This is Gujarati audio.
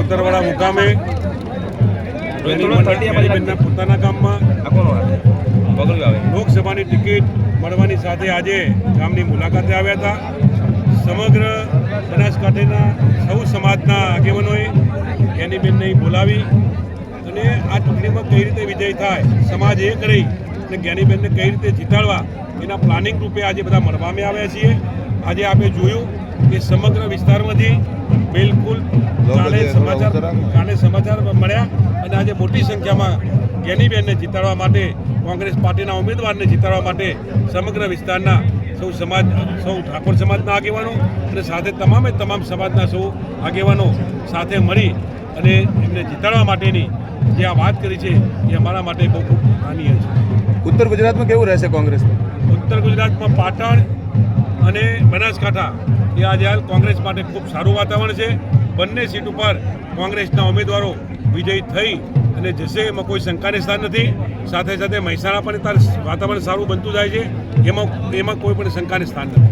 કોતરવાડા મુકામે પોતાના ગામમાં લોકસભાની ટિકિટ મળવાની સાથે આજે ગામની મુલાકાતે આવ્યા હતા. સમગ્ર બનાસકાંઠાના સૌ સમાજના આગેવાનોએ જ્ઞાનીબેનને બોલાવી અને આ ચૂંટણીમાં કઈ રીતે વિજય થાય, સમાજ એક રહી અને જ્ઞાનીબેનને કઈ રીતે જીતાડવા એના પ્લાનિંગ રૂપે આજે બધા મળવામાં આવ્યા છીએ. આજે આપણે જોયું કે સમગ્ર વિસ્તારમાંથી બિલકુલ કાલે સમાચાર મળ્યા અને આજે મોટી સંખ્યામાં જ્ઞાનીબેનને જીતાડવા માટે, કોંગ્રેસ પાર્ટીના ઉમેદવારને જીતાડવા માટે સમગ્ર વિસ્તારના સૌ ઠાકોર સમાજના આગેવાનો અને સાથે તમામ સમાજના સૌ આગેવાનો સાથે મળી અને એમને જીતાડવા માટેની જે આ વાત કરી છે એ અમારા માટે બહુ ખૂબ માનીય છે. ઉત્તર ગુજરાતમાં કેવું રહેશે કોંગ્રેસ? ઉત્તર ગુજરાતમાં પાટણ અને બનાસકાંઠા એ આજે હાલ કોંગ્રેસ માટે ખૂબ સારું વાતાવરણ છે. બંને સીટ ઉપર કોંગ્રેસના ઉમેદવારો વિજયી થઈ અને જશે એમાં કોઈ શંકાને સ્થાન નથી. સાથે સાથે મહેસાણા પણ વાતાવરણ સારું બનતું જાય છે, એમાં કોઈ પણ શંકાને સ્થાન નથી.